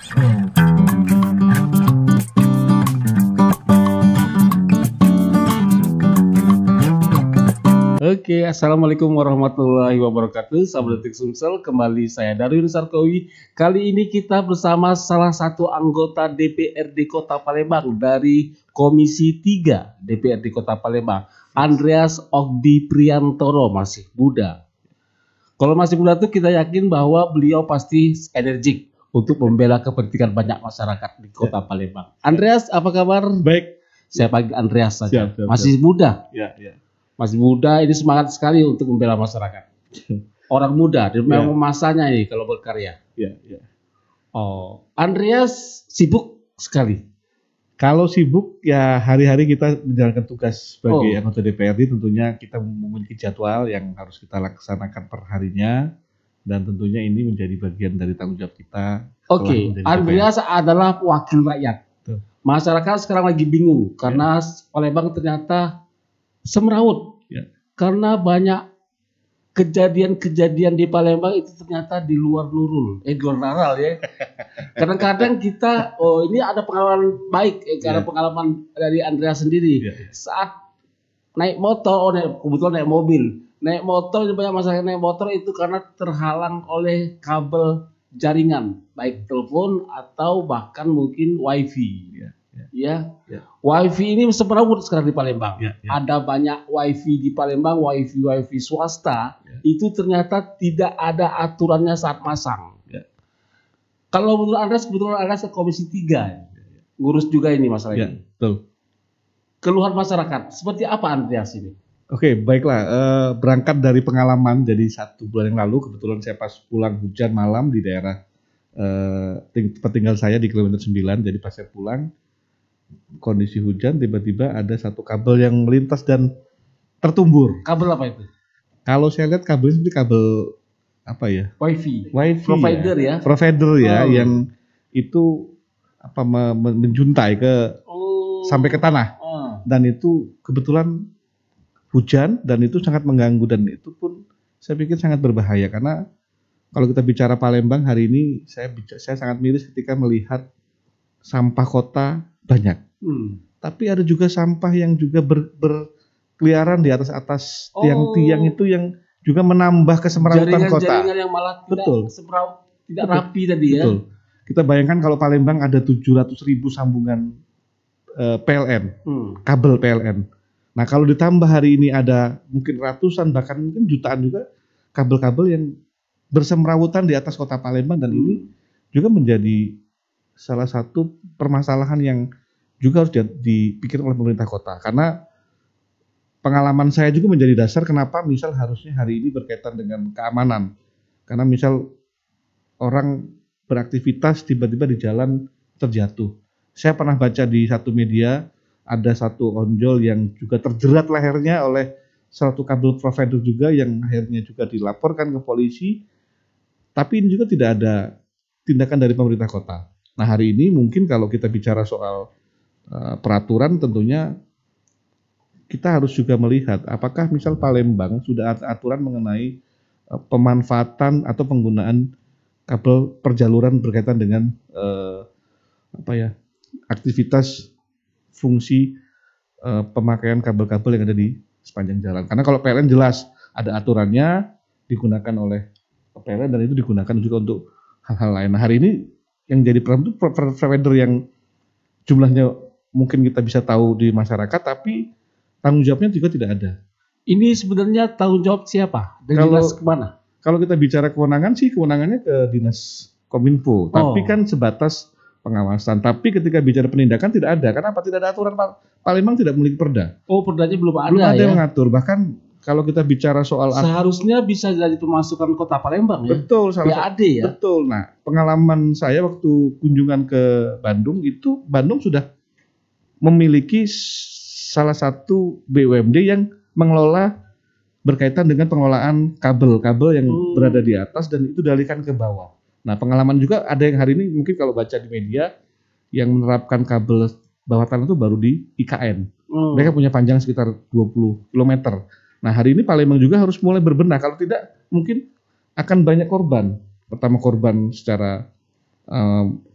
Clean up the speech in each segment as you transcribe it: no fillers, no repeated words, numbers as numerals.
Oke, assalamualaikum warahmatullahi wabarakatuh. Sahabat Detik Sumsel, kembali saya Darwin Sarkowi. Kali ini kita bersama salah satu anggota DPRD Kota Palembang dari Komisi 3 DPRD Kota Palembang, Andreas Ogdi Priantoro, masih muda. Kalau masih muda tuh kita yakin bahwa beliau pasti energik untuk membela kepentingan banyak masyarakat di Kota Palembang. Andreas, apa kabar? Baik. Saya panggil Andreas saja. Siap. Masih muda. Ya. Masih muda, ini semangat sekali untuk membela masyarakat. Orang muda, dan memang masanya nih kalau berkarya. Ya. Oh, Andreas sibuk sekali. Kalau sibuk ya hari-hari kita menjalankan tugas sebagai anggota DPRD, tentunya kita memiliki jadwal yang harus kita laksanakan per harinya, dan tentunya ini menjadi bagian dari tanggung jawab kita. Oke, Andreas adalah wakil rakyat. Tuh. Masyarakat sekarang lagi bingung karena Palembang ternyata semrawut. Ya. Karena banyak kejadian-kejadian di Palembang itu ternyata di luar nurul, di luar naral ya. Kadang-kadang kita, ini ada pengalaman baik, karena pengalaman dari Andreas sendiri. Saat naik motor, kebetulan naik mobil, naik motor, banyak masyarakat naik motor itu karena terhalang oleh kabel jaringan, baik telepon atau bahkan mungkin wifi. Ya. Wifi ini semrawut sekarang di Palembang. Ada banyak wifi di Palembang, wifi swasta. Itu ternyata tidak ada aturannya saat masang. Kalau menurut Anda, sebetulnya Anda Komisi 3 ngurus juga ini masalah ini. Betul. Keluhan masyarakat seperti apa, Andreas, ini? Oke, baiklah. Berangkat dari pengalaman, jadi 1 bulan yang lalu kebetulan saya pas pulang hujan malam di daerah tempat tinggal saya di kilometer 9. Jadi pas saya pulang, kondisi hujan, tiba-tiba ada satu kabel yang melintas dan tertumbur. Kabel apa itu? Kalau saya lihat kabel seperti kabel apa ya? Wifi Provider ya, yang itu apa menjuntai sampai ke tanah. Dan itu kebetulan hujan dan itu sangat mengganggu, dan itu pun saya pikir sangat berbahaya karena kalau kita bicara Palembang hari ini, saya sangat miris ketika melihat sampah kota banyak. Tapi ada juga sampah yang juga berkeliaran di atas tiang-tiang itu yang juga menambah kesemrawutan kota. Jaringan yang malah tidak rapi tadi ya. Betul. Kita bayangkan kalau Palembang ada 700.000 sambungan PLN, kabel PLN. Nah, kalau ditambah hari ini ada mungkin ratusan bahkan mungkin jutaan juga kabel-kabel yang bersemrawutan di atas kota Palembang, dan ini juga menjadi salah satu permasalahan yang juga harus dipikir oleh pemerintah kota. Karena pengalaman saya juga menjadi dasar kenapa misal harusnya hari ini berkaitan dengan keamanan. Karena misal orang beraktivitas tiba-tiba di jalan terjatuh. Saya pernah baca di satu media ada satu onjol yang juga terjerat lehernya oleh suatu kabel provider juga yang akhirnya juga dilaporkan ke polisi. Tapi ini juga tidak ada tindakan dari pemerintah kota. Nah, hari ini mungkin kalau kita bicara soal peraturan, tentunya kita harus juga melihat apakah misal Palembang sudah ada aturan mengenai pemanfaatan atau penggunaan kabel perjaluran berkaitan dengan aktivitas fungsi pemakaian kabel-kabel yang ada di sepanjang jalan. Karena kalau PLN jelas ada aturannya digunakan oleh PLN dan itu digunakan juga untuk hal-hal lain. Nah, hari ini yang jadi problem itu provider yang jumlahnya mungkin kita bisa tahu di masyarakat, tapi tanggung jawabnya juga tidak ada. Ini sebenarnya tanggung jawab siapa? Dan dinas kemana? Kalau kita bicara kewenangan sih, kewenangannya ke dinas Kominfo, tapi kan sebatas pengawasan. Tapi ketika bicara penindakan tidak ada. Kenapa? Tidak ada aturan. Palembang tidak memiliki perda. Perdanya belum ada. Belum ada yang mengatur. Bahkan kalau kita bicara soal seharusnya bisa jadi pemasukan kota Palembang ya. Betul, PAD ya. Betul. Nah, pengalaman saya waktu kunjungan ke Bandung itu, Bandung sudah memiliki salah satu BUMD yang mengelola berkaitan dengan pengelolaan kabel-kabel yang berada di atas dan itu dialihkan ke bawah. Nah, pengalaman juga ada yang hari ini mungkin kalau baca di media yang menerapkan kabel bawah tanah itu baru di IKN. Mereka punya panjang sekitar 20 km. Nah, hari ini Palembang juga harus mulai berbenah. Kalau tidak, mungkin akan banyak korban. Pertama korban secara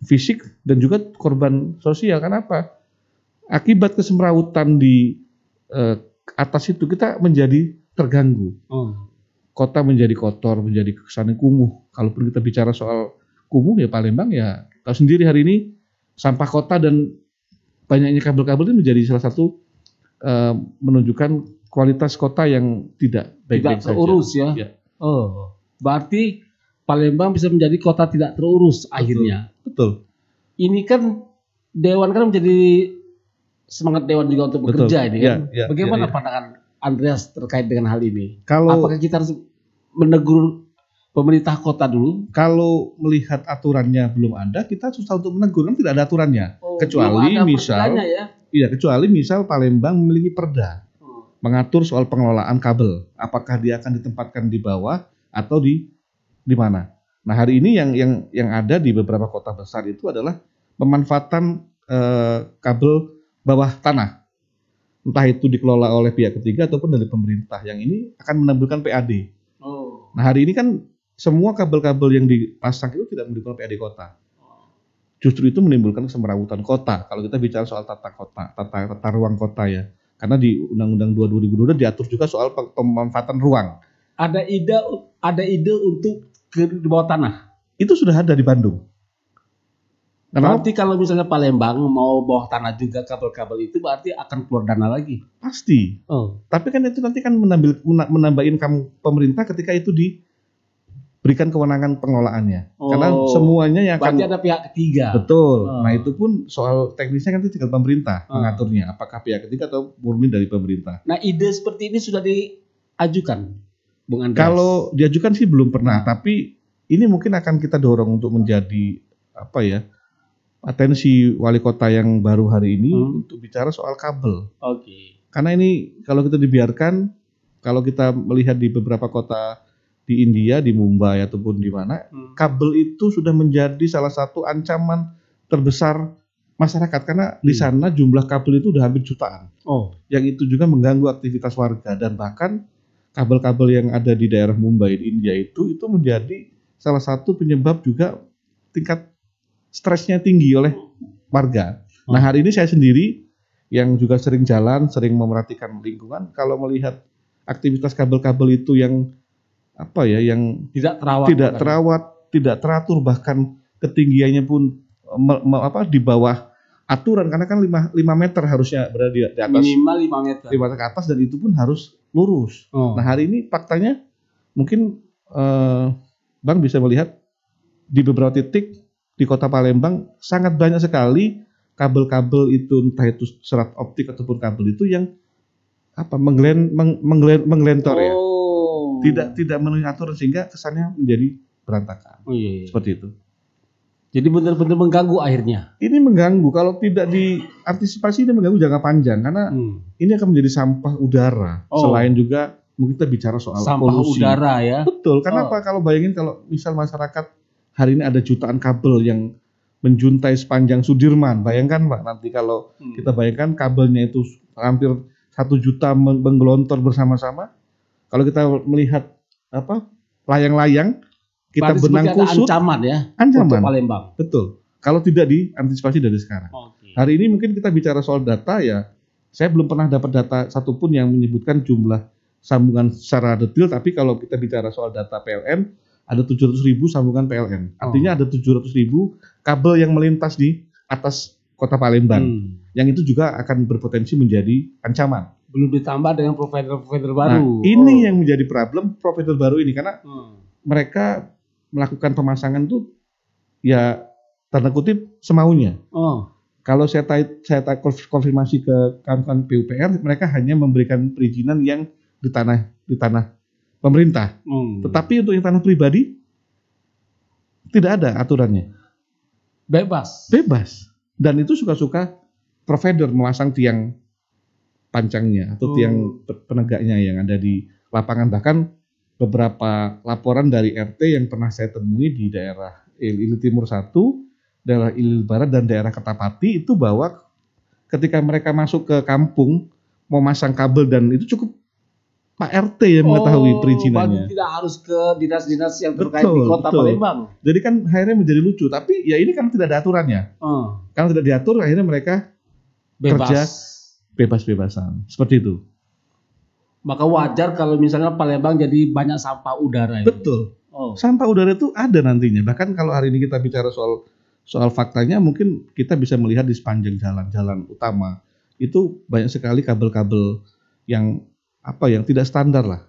fisik dan juga korban sosial. Kenapa? Akibat kesemrawutan di atas itu kita menjadi terganggu. Kota menjadi kotor, menjadi kesannya kumuh. Kalaupun kita bicara soal kumuh ya Palembang ya tahu sendiri hari ini sampah kota dan banyaknya kabel-kabel itu menjadi salah satu menunjukkan kualitas kota yang tidak baik-baik saja. Terurus ya. Oh, berarti Palembang bisa menjadi kota tidak terurus akhirnya. Betul. Ini kan Dewan kan menjadi semangat Dewan juga untuk bekerja ini kan. Bagaimana pandangan Andreas terkait dengan hal ini? Apakah kita harus menegur pemerintah kota dulu? Kalau melihat aturannya belum ada, kita susah untuk menegur, kan tidak ada aturannya. Kecuali misal Palembang memiliki perda mengatur soal pengelolaan kabel. Apakah dia akan ditempatkan di bawah atau di mana? Nah, hari ini yang ada di beberapa kota besar itu adalah pemanfaatan kabel bawah tanah. Entah itu dikelola oleh pihak ketiga ataupun dari pemerintah. Yang ini akan menimbulkan PAD. Nah, hari ini kan semua kabel-kabel yang dipasang itu tidak menimbulkan PAD kota. Justru itu menimbulkan kesemrawutan kota. Kalau kita bicara soal tata ruang kota ya. Karena di Undang-Undang 2022 diatur juga soal pemanfaatan ruang. Ada ide untuk ke bawah tanah. Itu sudah ada di Bandung. Berarti kalau misalnya Palembang mau bawah tanah juga kabel-kabel itu berarti akan keluar dana lagi. Pasti. Tapi kan itu nanti kan menambah income pemerintah ketika itu diberikan kewenangan pengelolaannya. Karena semuanya yang akan. Berarti ada pihak ketiga. Betul. Nah itu pun soal teknisnya kan tinggal pemerintah mengaturnya. Apakah pihak ketiga atau murni dari pemerintah. Nah ide seperti ini sudah diajukan, Bung Andreas? Kalau diajukan sih belum pernah. Tapi ini mungkin akan kita dorong untuk menjadi atensi wali kota yang baru hari ini untuk bicara soal kabel. Karena ini kalau kita dibiarkan, kalau kita melihat di beberapa kota di India, di Mumbai ataupun di mana, kabel itu sudah menjadi salah satu ancaman terbesar masyarakat karena di sana jumlah kabel itu udah hampir jutaan. Yang itu juga mengganggu aktivitas warga dan bahkan kabel-kabel yang ada di daerah Mumbai di India itu menjadi salah satu penyebab juga tingkat stresnya tinggi oleh warga. Nah hari ini saya sendiri yang juga sering jalan, sering memerhatikan lingkungan, kalau melihat aktivitas kabel-kabel itu yang yang tidak terawat, tidak teratur, bahkan ketinggiannya pun di bawah aturan karena kan 5 meter harusnya berada di atas. Minimal 5 meter. 5 meter ke atas dan itu pun harus lurus. Nah hari ini faktanya mungkin Bang bisa melihat di beberapa titik di kota Palembang sangat banyak sekali kabel-kabel itu, entah itu serat optik ataupun kabel itu yang menggelentor ya. Tidak memenuhi aturan sehingga kesannya menjadi berantakan. Seperti itu. Jadi benar-benar mengganggu akhirnya. Ini mengganggu kalau tidak diantisipasi, ini mengganggu jangka panjang karena ini akan menjadi sampah udara. Selain juga mungkin kita bicara soal sampah polusi. Udara ya. Betul. Kenapa? Kalau bayangin kalau misal masyarakat hari ini ada jutaan kabel yang menjuntai sepanjang Sudirman. Bayangkan Pak, nanti kalau kita bayangkan kabelnya itu hampir 1 juta menggelontor bersama-sama. Kalau kita melihat layang-layang, kita benang kusut. Ancaman ya. Ancaman. Untuk Palembang. Betul. Kalau tidak diantisipasi dari sekarang. Hari ini mungkin kita bicara soal data ya. Saya belum pernah dapat data satupun yang menyebutkan jumlah sambungan secara detail. Tapi kalau kita bicara soal data PLN, ada 700.000 sambungan PLN. Artinya ada 700.000 kabel yang melintas di atas kota Palembang. Yang itu juga akan berpotensi menjadi ancaman. Belum ditambah dengan provider-provider baru. Nah, ini yang menjadi problem provider baru ini karena mereka melakukan pemasangan tuh ya tanda kutip semaunya. Kalau saya konfirmasi ke kawan-kawan PUPR, mereka hanya memberikan perizinan yang di tanah pemerintah. Tetapi untuk yang tanah pribadi tidak ada aturannya. Bebas. Dan itu suka-suka provider memasang tiang pancangnya atau tiang penegaknya yang ada di lapangan. Bahkan beberapa laporan dari RT yang pernah saya temui di daerah Ilir Timur 1, daerah Ilir Barat dan daerah Kertapati itu bahwa ketika mereka masuk ke kampung mau masang kabel dan itu cukup Pak RT yang mengetahui perizinannya. Tidak harus ke dinas-dinas yang terkait di Kota Palembang. Jadi kan akhirnya menjadi lucu. Tapi ya ini kan tidak ada aturannya. Karena tidak diatur, akhirnya mereka kerja bebas-bebasan. Seperti itu. Maka wajar kalau misalnya Palembang jadi banyak sampah udara. Betul. Sampah udara itu ada nantinya. Bahkan kalau hari ini kita bicara soal faktanya, mungkin kita bisa melihat di sepanjang jalan utama itu banyak sekali kabel-kabel yang tidak standar lah,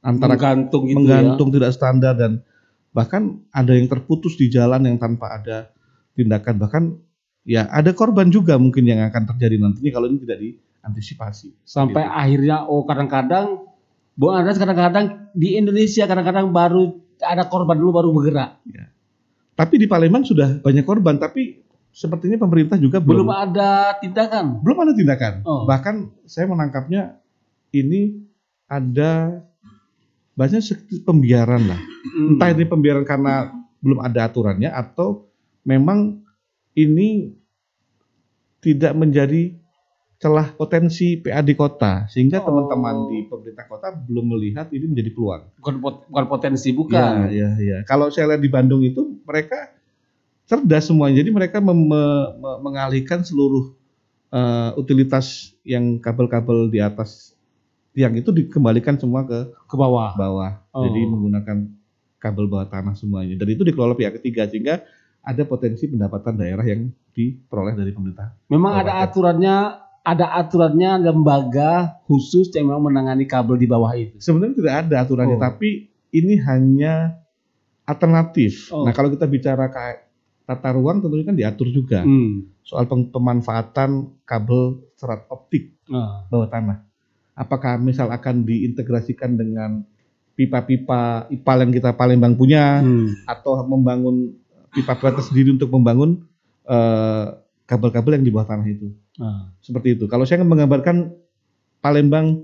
antara menggantung tidak standar, dan bahkan ada yang terputus di jalan yang tanpa ada tindakan. Bahkan ya ada korban juga mungkin yang akan terjadi nantinya kalau ini tidak diantisipasi. Sampai akhirnya kadang-kadang Bung Andreas, kadang-kadang di Indonesia kadang-kadang baru ada korban dulu baru bergerak. Ya. Tapi di Palembang sudah banyak korban, tapi sepertinya pemerintah juga belum ada tindakan. Belum ada tindakan. Bahkan saya menangkapnya ini ada banyak pembiaran lah. Entah ini pembiaran karena belum ada aturannya atau memang ini tidak menjadi celah potensi PAD kota, sehingga teman-teman di pemerintah kota belum melihat ini menjadi peluang. Bukan potensi, bukan. Ya. Kalau saya lihat di Bandung itu mereka cerdas semuanya. Jadi mereka mengalihkan seluruh utilitas yang kabel-kabel di atas tiang itu dikembalikan semua ke bawah. Jadi menggunakan kabel bawah tanah semuanya. Dan itu dikelola pihak ketiga, sehingga ada potensi pendapatan daerah yang diperoleh dari pemerintah. Memang ada aturannya lembaga khusus yang memang menangani kabel di bawah itu. Sebenarnya tidak ada aturannya, tapi ini hanya alternatif. Nah, kalau kita bicara tata ruang tentunya kan diatur juga soal pemanfaatan kabel serat optik bawah tanah. Apakah misal akan diintegrasikan dengan pipa-pipa IPAL yang kita Palembang punya, atau membangun pipa plata sendiri untuk membangun kabel-kabel yang di bawah tanah itu. Seperti itu. Kalau saya menggambarkan Palembang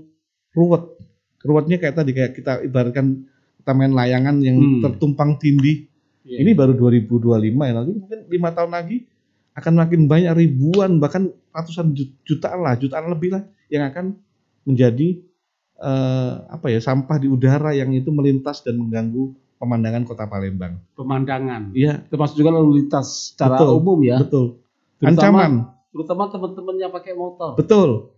ruwetnya kayak tadi, kayak kita ibaratkan kita main layangan yang tertumpang tindih. Ini baru 2025 ya, nanti mungkin 5 tahun lagi akan makin banyak, ribuan bahkan ratusan jutaan lebih lah yang akan menjadi sampah di udara yang itu melintas dan mengganggu pemandangan kota Palembang. Pemandangan. Iya. Termasuk juga lalu lintas secara umum ya. Betul. Ancaman. Terutama teman-teman yang pakai motor. Betul.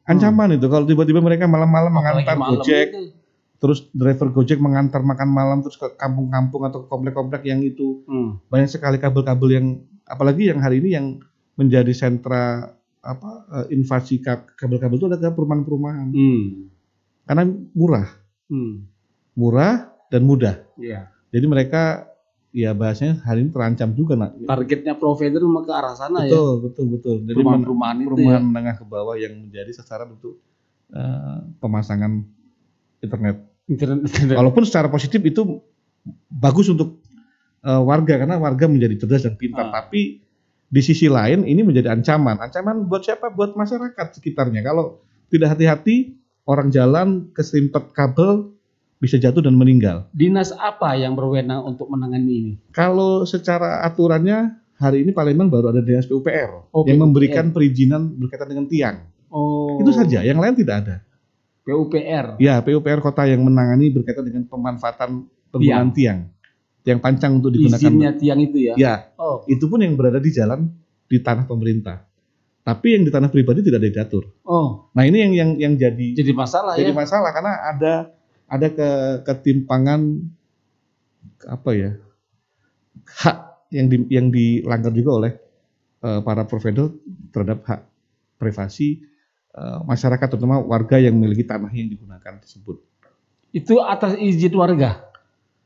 Ancaman itu kalau tiba-tiba mereka malam-malam mengantar Gojek. Terus driver Gojek mengantar makan malam terus ke kampung-kampung atau ke komplek-komplek yang itu banyak sekali kabel-kabel yang, apalagi yang hari ini yang menjadi sentra invasi kabel-kabel itu ada perumahan-perumahan. Karena murah dan mudah. Jadi mereka ya bahasanya hari ini terancam juga. Targetnya provider memang ke arah sana. Betul. Jadi perumahan menengah ke bawah yang menjadi sasaran untuk pemasangan internet. Walaupun secara positif itu bagus untuk warga, karena warga menjadi cerdas dan pintar. Tapi di sisi lain ini menjadi ancaman. Ancaman buat siapa? Buat masyarakat sekitarnya. Kalau tidak hati-hati, orang jalan keserimpet kabel bisa jatuh dan meninggal. Dinas apa yang berwenang untuk menangani ini? Kalau secara aturannya hari ini Palembang baru ada dinas PUPR yang memberikan perizinan berkaitan dengan tiang. Itu saja, yang lain tidak ada. PUPR. Ya, PUPR kota yang menangani berkaitan dengan pemanfaatan penggunaan tiang pancang untuk digunakan. Izinnya tiang itu ya? Ya, itu pun yang berada di jalan di tanah pemerintah. Tapi yang di tanah pribadi tidak diatur. Nah ini yang jadi masalah. Jadi masalah karena ada ketimpangan hak yang dilanggar juga oleh para provider terhadap hak privasi masyarakat, terutama warga yang memiliki tanah yang digunakan tersebut. Itu atas izin warga.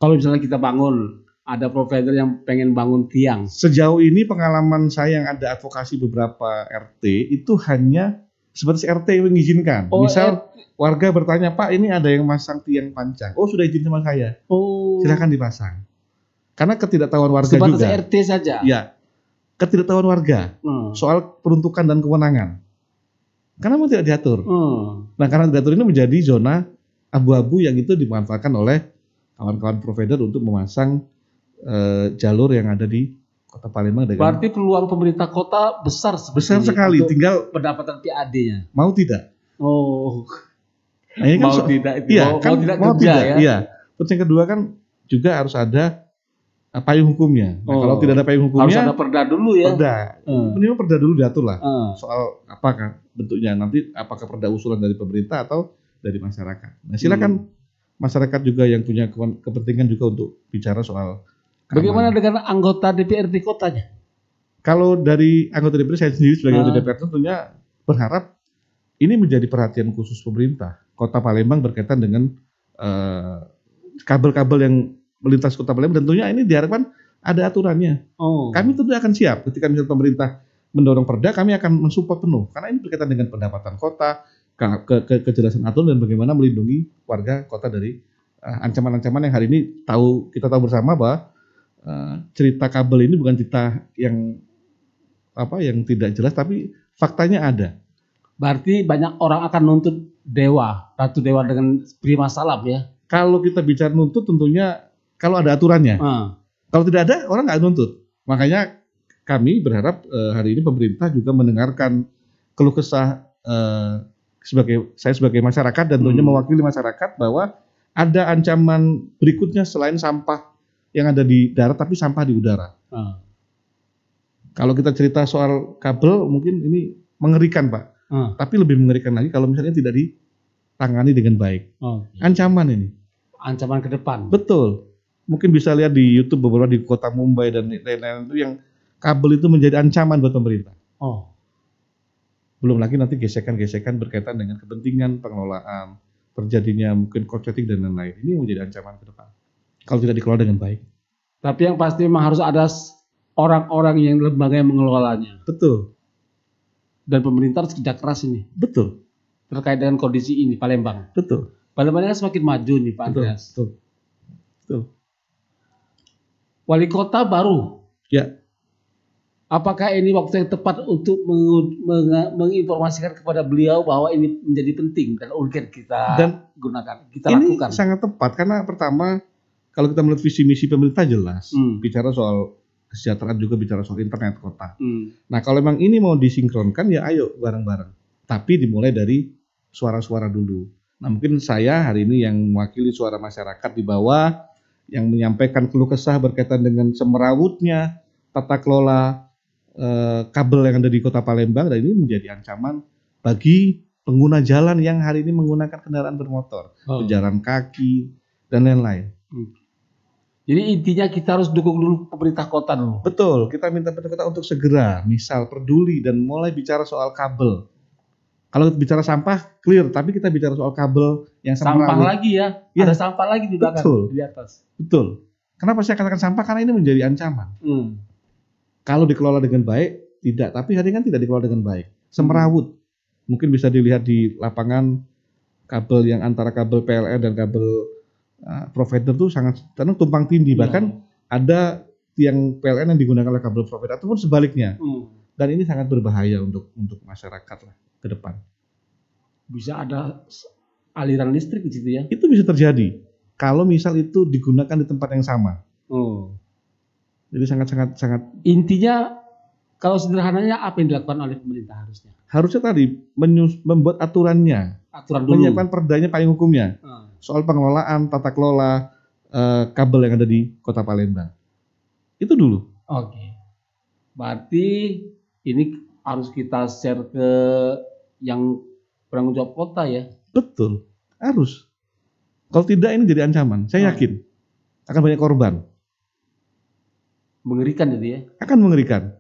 Kalau misalnya kita bangun, ada provider yang pengen bangun tiang. Sejauh ini pengalaman saya yang ada advokasi beberapa RT itu hanya seperti RT yang mengizinkan. Misal warga bertanya, Pak ini ada yang masang tiang pancang. Sudah izin sama saya. Silakan dipasang. Karena ketidaktahuan warga sebatas juga. RT saja. Ya, ketidaktahuan warga soal peruntukan dan kewenangan. Karena memang tidak diatur. Nah, karena tidak diatur ini menjadi zona abu-abu yang itu dimanfaatkan oleh kawan-kawan provider untuk memasang jalur yang ada di Kota Palembang. Berarti peluang pemerintah kota besar sekali. Tinggal pendapatan PAD-nya. Mau tidak? Nah, ini kan mau tidak itu, iya, mau tidak kerja tidak, ya. Iya. Terus yang kedua kan juga harus ada payung hukumnya. Nah, kalau tidak ada payung hukumnya, harus ada perda dulu ya. Perda, minimal perda dulu diatur lah. Soal apakah bentuknya nanti, apakah perda usulan dari pemerintah atau dari masyarakat. Nah, silakan masyarakat juga yang punya kepentingan juga untuk bicara soal keamanan. Bagaimana dengan anggota DPRD kotanya? Kalau dari anggota DPRD, saya sendiri sebagai anggota DPRD tentunya berharap ini menjadi perhatian khusus pemerintah Kota Palembang berkaitan dengan kabel-kabel yang melintas Kota Palembang. Tentunya ini diharapkan ada aturannya. Kami tentu akan siap ketika misalnya pemerintah mendorong perda, kami akan mensupport penuh karena ini berkaitan dengan pendapatan kota, kejelasan aturan dan bagaimana melindungi warga kota dari ancaman-ancaman yang hari ini kita tahu bersama bahwa cerita kabel ini bukan cerita yang tidak jelas, tapi faktanya ada. Berarti banyak orang akan nuntut Ratu Dewa dengan prima salam ya. Kalau kita bicara nuntut tentunya kalau ada aturannya. Kalau tidak ada, orang nggak nuntut. Makanya kami berharap hari ini pemerintah juga mendengarkan keluh kesah saya sebagai masyarakat dan tentunya mewakili masyarakat bahwa ada ancaman berikutnya selain sampah yang ada di darat, tapi sampah di udara. Kalau kita cerita soal kabel, mungkin ini mengerikan, Pak. Tapi lebih mengerikan lagi kalau misalnya tidak ditangani dengan baik. Ancaman ini. Ancaman ke depan. Betul. Mungkin bisa lihat di YouTube beberapa di kota Mumbai dan lain-lain itu yang kabel itu menjadi ancaman buat pemerintah. Belum lagi nanti gesekan-gesekan berkaitan dengan kepentingan pengelolaan, terjadinya mungkin korsleting dan lain-lain. Ini menjadi ancaman ke depan. Kalau tidak dikelola dengan baik. Tapi yang pasti memang harus ada orang-orang yang lembaga yang mengelolanya. Betul. Dan pemerintah harus kerja keras ini. Betul. Terkait dengan kondisi ini Palembang. Betul. Palembang kan semakin maju nih Pak Andreas. Betul. Wali kota baru. Ya. Apakah ini waktu yang tepat untuk menginformasikan kepada beliau bahwa ini menjadi penting dan urgent kita gunakan, kita lakukan? Ini sangat tepat karena pertama kalau kita melihat visi misi pemerintah jelas, bicara soal kesejahteraan juga bicara soal internet kota. Nah kalau memang ini mau disinkronkan ya ayo bareng-bareng. Tapi dimulai dari suara-suara dulu. Nah mungkin saya hari ini yang mewakili suara masyarakat di bawah yang menyampaikan keluh kesah berkaitan dengan semerawutnya tata kelola kabel yang ada di Kota Palembang, dan ini menjadi ancaman bagi pengguna jalan yang hari ini menggunakan kendaraan bermotor, pejalan kaki dan lain-lain. Jadi intinya kita harus dukung dulu pemerintah kota dulu. Betul, kita minta pemerintah kota untuk segera, misal peduli dan mulai bicara soal kabel. Kalau bicara sampah clear, tapi kita bicara soal kabel yang sampah lagi ya, ada sampah lagi di belakang, di atas. Betul. Kenapa saya katakan sampah? Karena ini menjadi ancaman. Kalau dikelola dengan baik, tidak. Tapi hari ini kan tidak dikelola dengan baik. Semerawut. Mungkin bisa dilihat di lapangan kabel yang antara kabel PLN dan kabel provider itu sangat tumpang tindih. Bahkan ada tiang PLN yang digunakan oleh kabel provider ataupun sebaliknya. Dan ini sangat berbahaya untuk masyarakat lah ke depan. Bisa ada aliran listrik di situ ya? Itu bisa terjadi. Kalau misal itu digunakan di tempat yang sama. Jadi sangat. Intinya kalau sederhananya apa yang dilakukan oleh pemerintah harusnya? Harusnya tadi membuat aturannya, menyiapkan perdanya, payung hukumnya, soal pengelolaan, tata kelola kabel yang ada di Kota Palembang. Itu dulu. Oke. Berarti ini harus kita share ke yang penanggung jawab kota ya? Betul, harus. Kalau tidak ini jadi ancaman. Saya yakin akan banyak korban. Mengerikan jadi ya? Akan mengerikan.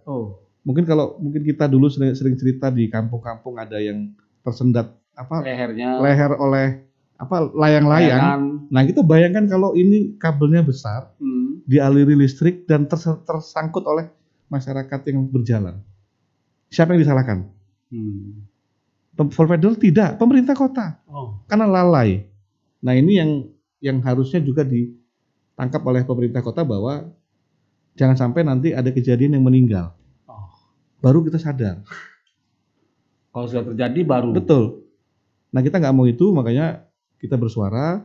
Mungkin kita dulu sering cerita di kampung-kampung ada yang tersendat leher oleh layang-layang. Nah kita bayangkan kalau ini kabelnya besar, dialiri listrik dan tersangkut oleh masyarakat yang berjalan. Siapa yang disalahkan? Provider tidak, pemerintah kota. Karena lalai. Nah ini yang harusnya juga ditangkap oleh pemerintah kota bahwa jangan sampai nanti ada kejadian yang meninggal. Baru kita sadar. Kalau sudah terjadi baru. Betul. Nah kita nggak mau itu, makanya kita bersuara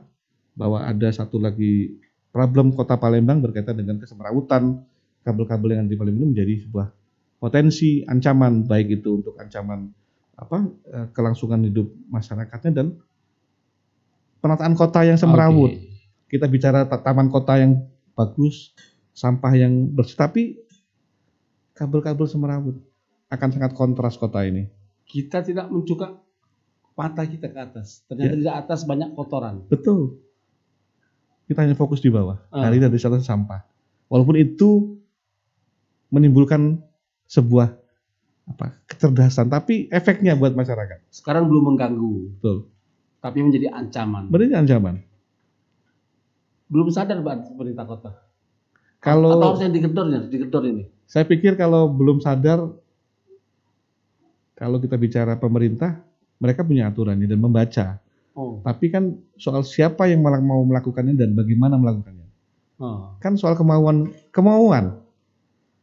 bahwa ada satu lagi problem Kota Palembang berkaitan dengan kesemerawutan kabel-kabel yang ada di Palembang ini menjadi sebuah potensi ancaman, baik itu untuk ancaman kelangsungan hidup masyarakatnya dan penataan kota yang semrawut. Oke. Kita bicara taman kota yang bagus, sampah yang bersih, tapi kabel-kabel semrawut akan sangat kontras kota ini. Kita tidak mencukup mata kita ke atas. Ternyata di atas banyak kotoran. Betul. Kita hanya fokus di bawah. Hari dari atas sampah. Walaupun itu menimbulkan sebuah kecerdasan, tapi efeknya buat masyarakat. Sekarang belum mengganggu. Betul. Tapi menjadi ancaman. Menjadi ancaman. Belum sadar pemerintah kota. Kalau atau harusnya digedor ini. Saya pikir kalau belum sadar, kalau kita bicara pemerintah, mereka punya aturannya dan membaca. Tapi kan soal siapa yang mau melakukannya dan bagaimana melakukannya. Kan soal kemauan.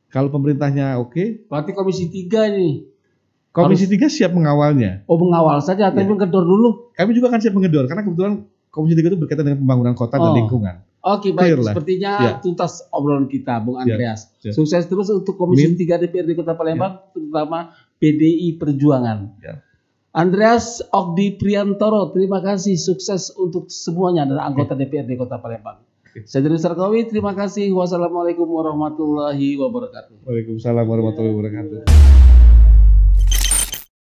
Kalau pemerintahnya oke. Berarti Komisi 3 ini. Komisi 3 siap mengawalnya. Mengawal saja, tapi menggedor dulu. Kami juga kan siap menggedor, karena kebetulan Komisi 3 itu berkaitan dengan pembangunan kota dan lingkungan. Oke, baik. Sepertinya tuntas obrolan kita, Bung Andreas. Sukses terus untuk Komisi 3 DPRD Kota Palembang, terutama PDI Perjuangan. Andreas Ogdi Priantoro, terima kasih. Sukses untuk semuanya dan anggota DPRD Kota Palembang. Saya Diri Sarkawi, terima kasih. Wassalamualaikum warahmatullahi wabarakatuh. Waalaikumsalam warahmatullahi wabarakatuh.